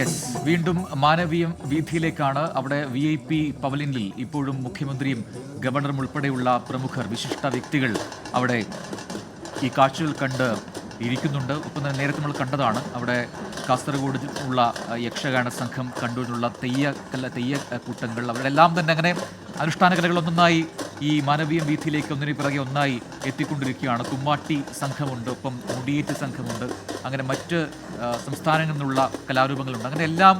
Yes, വീണ്ടും മാനവീയം വീഥിയിലേക്കാണ്. അവിടെ VIP പവലിയനിൽ ഇപ്പോഴും മുഖ്യമന്ത്രിയും ഗവർണറും ഉൾപ്പെടെയുള്ള പ്രമുഖർ, വിശിഷ്ട വ്യക്തികൾ അവിടെ ഈ കാഴ്ചകൾ കണ്ട് ഇരിക്കുന്നുണ്ട്. ഒപ്പം തന്നെ നേരത്തെ നമ്മൾ കണ്ടതാണ് അവിടെ കാസർഗോഡ് ഉള്ള യക്ഷഗാന സംഘം കണ്ടുകൊണ്ടുള്ള തെയ്യ കൂട്ടങ്ങൾ, അവരെല്ലാം തന്നെ അങ്ങനെ അനുഷ്ഠാന കലകൾ ഒന്നൊന്നായി ഈ മാനവീയം വീഥിയിലേക്ക് ഒന്നിനു പിറകെ ഒന്നായി എത്തിക്കൊണ്ടിരിക്കുകയാണ്. കുമ്മാട്ടി സംഘമുണ്ട്, ഒപ്പം മുടിയേറ്റ് സംഘമുണ്ട്, അങ്ങനെ മറ്റ് സംസ്ഥാനങ്ങളിൽ നിന്നുള്ള കലാരൂപങ്ങളുണ്ട്. അങ്ങനെ എല്ലാം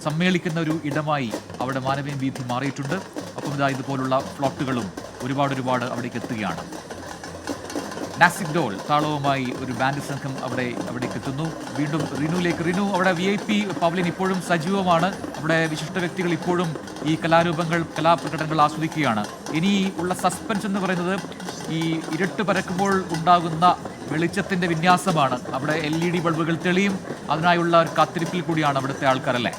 സമ്മേളിക്കുന്ന ഒരു ഇടമായി അവിടെ മാനവീയം വീഥി മാറിയിട്ടുണ്ട്. ഒപ്പം ഇതുപോലുള്ള ഫ്ലോട്ടുകളും ഒരുപാട് അവിടേക്ക് എത്തുകയാണ്. നാസിക് ഡോൾ താളവുമായി ഒരു ബാൻഡ് സംഘം അവിടേക്ക് എത്തുന്നു. വീണ്ടും റിനു, അവിടെ VIP പവലിയൻ ഇപ്പോഴും സജീവമാണ്. അവിടെ വിശിഷ്ട വ്യക്തികൾ ഇപ്പോഴും ഈ കലാപ്രകടനങ്ങൾ ആസ്വദിക്കുകയാണ്. ഇനി ഉള്ള സസ്പെൻസ് എന്ന് പറയുന്നത് ഈ ഇരുട്ട് പരക്കുമ്പോൾ ഉണ്ടാകുന്ന വെളിച്ചത്തിൻ്റെ വിന്യാസമാണ്. അവിടെ LED ബൾബുകൾ തെളിയും. അതിനായുള്ള ഒരു കാത്തിരിപ്പിൽ കൂടിയാണ് അവിടുത്തെ ആൾക്കാരല്ലേ?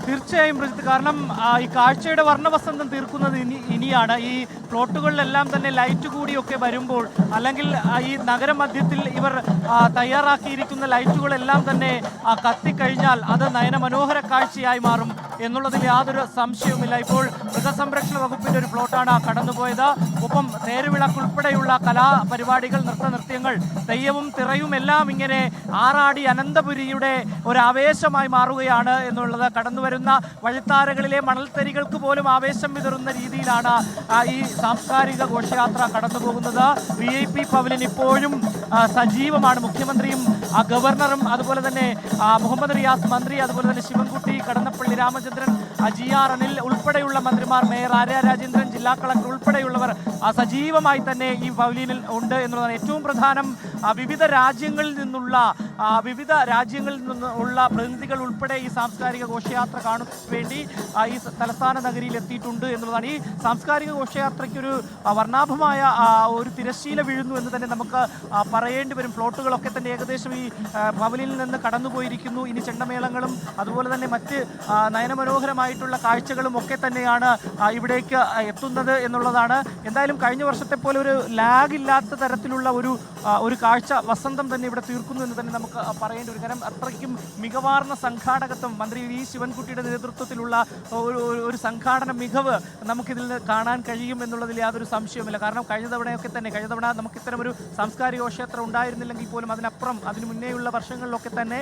തീർച്ചയായും പ്രജിത്ത്, കാരണം ഈ കാഴ്ചയുടെ വർണ്ണവസന്തം തീർക്കുന്നത് ഇനിയാണ്. ഈ പ്ലോട്ടുകളിലെല്ലാം തന്നെ ലൈറ്റ് കൂടിയൊക്കെ വരുമ്പോൾ, അല്ലെങ്കിൽ ഈ നഗരമധ്യത്തിൽ ഇവർ തയ്യാറാക്കിയിരിക്കുന്ന ലൈറ്റുകളെല്ലാം തന്നെ കത്തിക്കഴിഞ്ഞാൽ അത് നയനമനോഹര കാഴ്ചയായി മാറും എന്നുള്ളതിൽ യാതൊരു സംശയവുമില്ല. ഇപ്പോൾ മൃഗസംരക്ഷണ വകുപ്പിൻ്റെ ഒരു പ്ലോട്ടാണ് കടന്നുപോയത്. ഒപ്പം തേരുവിളക്കുൾപ്പെടെയുള്ള കലാപരിപാടികൾ, നൃത്യങ്ങൾ, തെയ്യവും തിറയും എല്ലാം ഇങ്ങനെ ആറാടി അനന്തപുരിയുടെ ഒരു ആവേശമായി മാറുകയാണ് എന്നുള്ളത്. കടന്നുവരുന്ന വഴിത്താരകളിലെ മണൽത്തരികൾക്ക് പോലും ആവേശം വിതറുന്ന രീതിയിലാണ് ഈ സാംസ്കാരിക ഘോഷയാത്ര കടന്നു പോകുന്നത്. VIP പവലിയൻ ഇപ്പോഴും സജീവമാണ്. മുഖ്യമന്ത്രിയും ഗവർണറും, അതുപോലെ തന്നെ മുഹമ്മദ് റിയാസ് മന്ത്രി, അതുപോലെ തന്നെ ശിവൻകുട്ടി, കടന്നപ്പള്ളി രാമചന്ദ്രൻ, GR അനിൽ ഉൾപ്പെടെയുള്ള മന്ത്രിമാർ, മേയർ ആര്യ രാജേന്ദ്രൻ, ജില്ലാ കളക്ടർ ഉൾപ്പെടെയുള്ളവർ സജീവമായി തന്നെ ഈ പവലിയനിൽ ഉണ്ട് എന്നുള്ളതാണ് ഏറ്റവും പ്രധാനം. വിവിധ രാജ്യങ്ങളിൽ നിന്നുള്ള പ്രതിനിധികൾ ഉൾപ്പെടെ ഈ സാംസ്കാരിക ഘോഷയാത്ര കാണാൻ വേണ്ടി ഈ തലസ്ഥാന നഗരിയിൽ എത്തിയിട്ടുണ്ട് എന്നുള്ളതാണ്. ഈ സാംസ്കാരിക ഘോഷയാത്രയ്ക്ക് ഒരു വർണ്ണാഭമായ ഒരു തിരശ്ശീല വീഴുന്നു എന്ന് തന്നെ നമുക്ക് പറയേണ്ടി വരും. ഫ്ലോട്ടുകളൊക്കെ തന്നെ ഏകദേശം ഈ പവലിയനിൽ നിന്ന് കടന്നുപോയിരിക്കുന്നു. ഇനി ചെണ്ടമേളങ്ങളും അതുപോലെ തന്നെ മറ്റ് നയനമനോഹരമായിട്ടുള്ള കാഴ്ചകളും ഒക്കെ തന്നെയാണ് ഇവിടേക്ക് എത്തുന്നത് എന്നുള്ളതാണ്. എന്തായാലും കഴിഞ്ഞ വർഷത്തെ പോലെ ഒരു ലാഗ് ഇല്ലാത്ത തരത്തിലുള്ള ഒരു കാഴ്ച വസന്തം തന്നെ ഇവിടെ തീർക്കുന്നു എന്ന് തന്നെ നമുക്ക് പറയേണ്ടി വരും. കാരണം അത്രയ്ക്കും മികവാർന്ന സംഘാടകത്വം, മന്ത്രി V ശിവൻകുട്ടിയുടെ നേതൃത്വത്തിലുള്ള ഒരു സംഘാടന മികവ് നമുക്കിതിൽ കാണാൻ കഴിയും എന്നുള്ളതിൽ യാതൊരു സംശയവുമില്ല. കാരണം കഴിഞ്ഞ തവണ നമുക്ക് ഇത്തരം ഒരു സാംസ്കാരിക ഘോഷയാത്ര ഉണ്ടായിരുന്നില്ലെങ്കിൽ പോലും അതിനപ്പുറം അതിനു മുന്നേയുള്ള വർഷങ്ങളിലൊക്കെ തന്നെ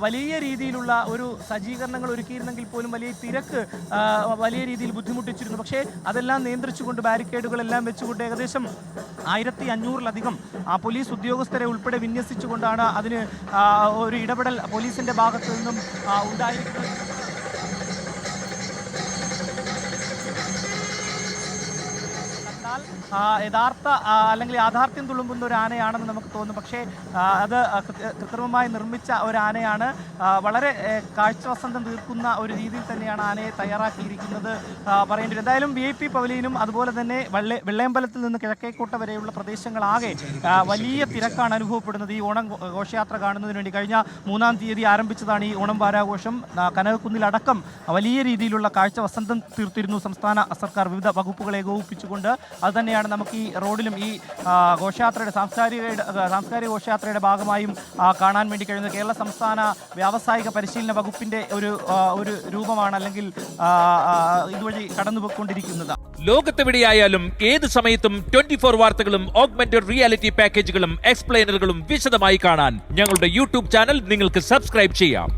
വലിയ രീതിയിലുള്ള ഒരു സജ്ജീകരണങ്ങൾ ഒരുക്കിയിരുന്നെങ്കിൽ പോലും വലിയ തിരക്ക് വലിയ രീതിയിൽ ബുദ്ധിമുട്ടിച്ചിരുന്നു. പക്ഷേ അതെല്ലാം നിയന്ത്രിച്ചുകൊണ്ട്, ബാരിക്കേഡുകളെല്ലാം വെച്ചുകൊണ്ട് ഏകദേശം 1500-ലധികം പോലീസ് ഉദ്യോഗസ്ഥരെ ഉൾപ്പെടെ വിന്യസിച്ചുകൊണ്ടാണ് അതിന് ഒരു ഇടപെടൽ പോലീസിന്റെ ഭാഗത്തു നിന്നും ഉണ്ടായിരിക്കുന്നത്. യഥാർത്ഥ അല്ലെങ്കിൽ യാഥാർത്ഥ്യം തുളുമ്പുന്ന ഒരു ആനയാണെന്ന് നമുക്ക് തോന്നും. പക്ഷേ അത് കൃത്രിമമായി നിർമ്മിച്ച ഒരു ആനയാണ്. വളരെ കാഴ്ച വസന്തം തീർക്കുന്ന ഒരു രീതിയിൽ തന്നെയാണ് ആനയെ തയ്യാറാക്കിയിരിക്കുന്നത് പറയേണ്ടി വരും. എന്തായാലും VIP പവലിയനും അതുപോലെ തന്നെ വെള്ളയമ്പലത്തിൽ നിന്ന് കിഴക്കേക്കോട്ട വരെയുള്ള പ്രദേശങ്ങളാകെ വലിയ തിരക്കാണ് അനുഭവപ്പെടുന്നത് ഈ ഓണം ഘോഷയാത്ര കാണുന്നതിന് വേണ്ടി. കഴിഞ്ഞ 3-ാം തീയതി ആരംഭിച്ചതാണ് ഈ ഓണം വാരാഘോഷം. കനകക്കുന്നിലടക്കം വലിയ രീതിയിലുള്ള കാഴ്ച വസന്തം തീർത്തിരുന്നു സംസ്ഥാന സർക്കാർ വിവിധ വകുപ്പുകളെ ഏകോപിപ്പിച്ചുകൊണ്ട്. അത് തന്നെയാണ് നമുക്ക് ഈ റോഡിലും ഈ ഘോഷയാത്രയുടെ സാംസ്കാരിക ഘോഷയാത്രയുടെ ഭാഗമായും കാണാൻ വേണ്ടി കഴിയുന്നത്. കേരള സംസ്ഥാന വ്യാവസായിക പരിശീലന വകുപ്പിന്റെ ഒരു രൂപമാണ്, അല്ലെങ്കിൽ ഇതുവഴി കടന്നുപോയിക്കൊണ്ടിരിക്കുന്നത്. ലോകത്തെവിടെയായാലും ഏത് സമയത്തും 24 വാർത്തകളും ഓഗ്മെന്റഡ് റിയാലിറ്റി പാക്കേജുകളും എക്സ്പ്ലെയിനറുകളും വിശദമായി കാണാൻ ഞങ്ങളുടെ YouTube ചാനൽ നിങ്ങൾക്ക് സബ്സ്ക്രൈബ് ചെയ്യാം.